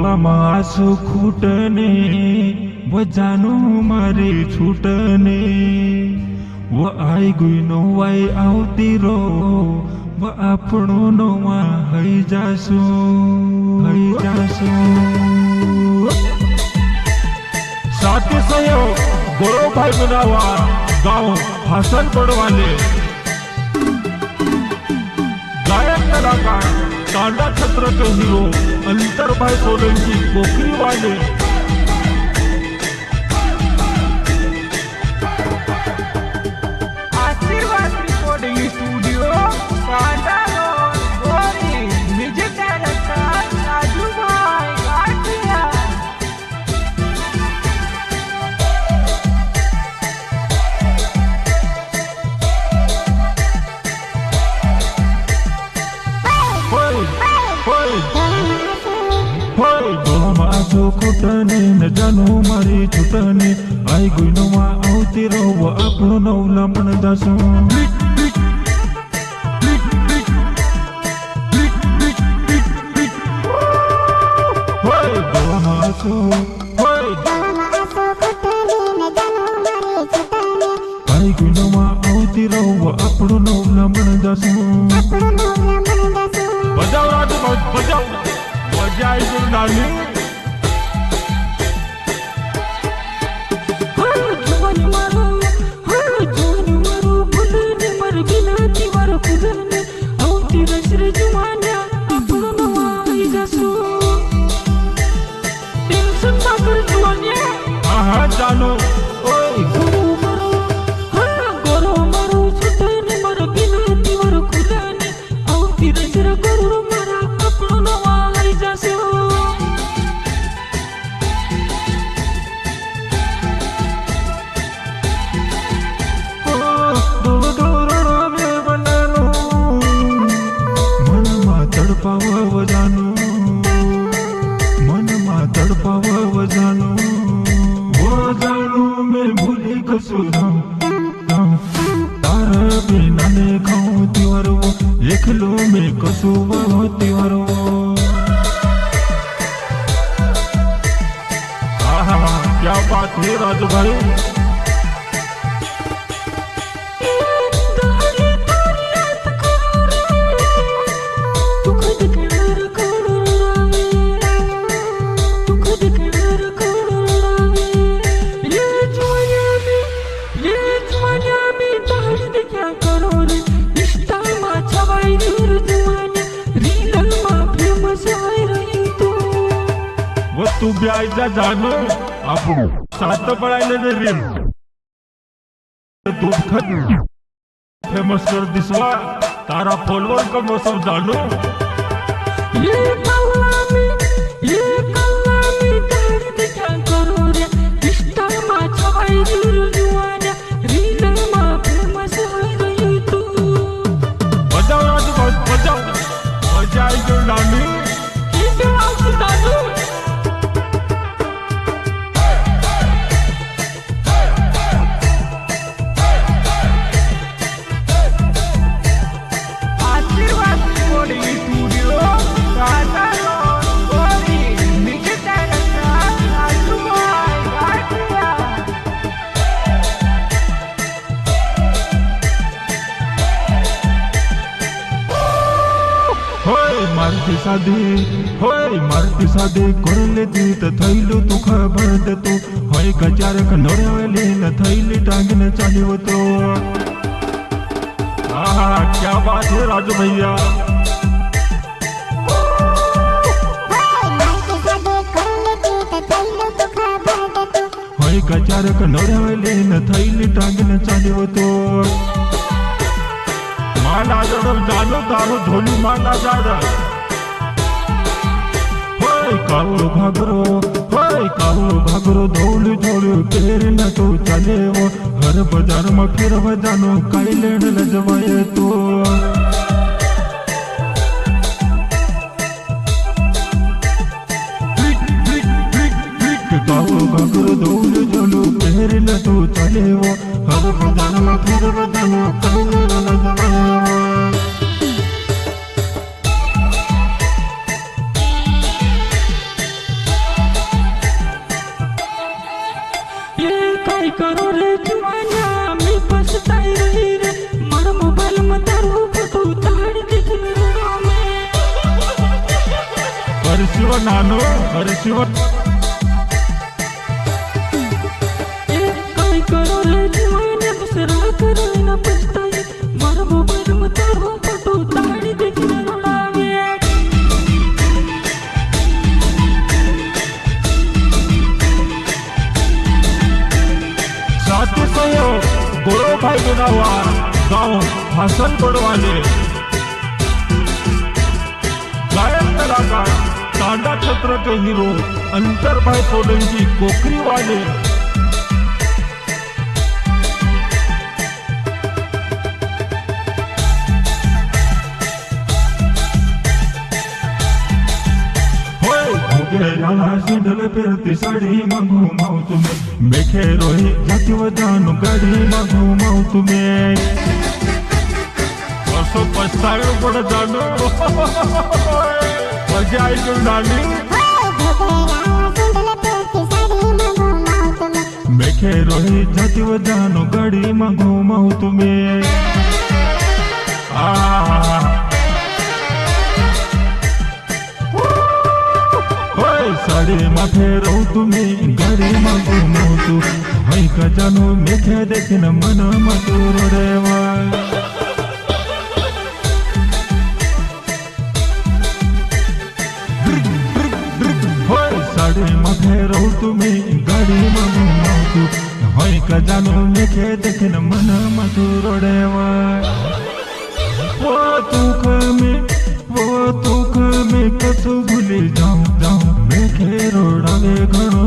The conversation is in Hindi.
ડોળામાં આંસુ ખૂટને વજાનું મારે છૂટને વ આઈ ગઈ નવાઈ આવતી રો વ આપણો નવા હઈ જાશું साथी सहयोग गौरव भाई बनावा गाँव हासन पड़वाले गायक कलाकार टांडा छत्र के हीरो अंतर भाई सोलंकी पोखरी वाले आशीर्वाद recording studio Tanda music director Raju भाई गाठिया जो खुटने न जानो मारी छुटने आई गई नवा आवती रहो आपनो नवला मन दासो आई गई नवा आवती रहो आपनो नवला मन दासो बजाओ राजू बजाओ बजाई गुरनानी जानो गोरो मारो छुटने मर बिना दीवार खुदाने आवती रजरा गोरो मारा अपनो नवा आई जासो तड़पावा जानो मन में तड़पावा जानो वो जानो मैं भूली कसुरा तार बिना ने खाऊं त्योहार वो एक लो मैं कसुवा त्योहार वो क्या बात है राजू भाई तू ब्याजा जानो आपको साथ तो पढ़ाई ले रे तू खत फेमस कर दिसवा तारा फॉलोअर का मौसम जानो ये कल्ला में दर्द क्या करो रे रिश्ता मा छवाई जुआना रील मा फेमस हो रही तू बजाओ राजू बजाओ बजाई जो नानी की बात दादू मारती सादे कर लेती तो थैलू तू खबर दे तू होय गजार नोरेवली न थैली टांगने चाली हो तो क्या बात है राजू भैया होय गजार नोरेवली न थैली टांगने चाली हो तो माला जड़ जानो तारो झोली माला जड़ कावो घागरो धौल झोल केर न तो चले वो हर बाजार में फिर जानो काई लेन लजवाए तो कावो घागरो धौल झोल केर न तो चले वो हर बाजार में फिर जानो काई लेन लजवाए करो रे जवाना मैं पछताई रही रे मारा मोबाइल में तारो फोटो ताड़ी देखने रोड़ा में परशिव नानो परशिव काय करो रे जवाना दूसरा करो ना पछताई मारा मोबाइल में तारो फोटो ताड़ी देखने रोड़ा में साथी सहयोग गोरो भाई बनावा गाँव हसन बड़वाले गायक कलाकार तांडा छत्र के हीरो अंतर भाई सोलंकी कोकरी वाले सिंडल फिरती साडी मागू माऊ तुम्ही मेखे रोही जाती व जाणू गाडी मागू माऊ तुम्ही असं पछताळू पण जाणू मजा ऐकून झाली मेखे रोही जाती व जाणू गाडी मागू माऊ तुम्ही साडे माथे रहू तुम्ही गाडी मागू नव्हतो हाय का जाणू मेख्या देखील मन मधुर रेवा होय साडे माथे रहू तुम्ही गाडी मागू नव्हतो हाय का जाणू मेख्या देखील मन मधुर रेवा वो दुख में कसो भूली जाऊं जाऊं मेखे रोड़ा वे घणो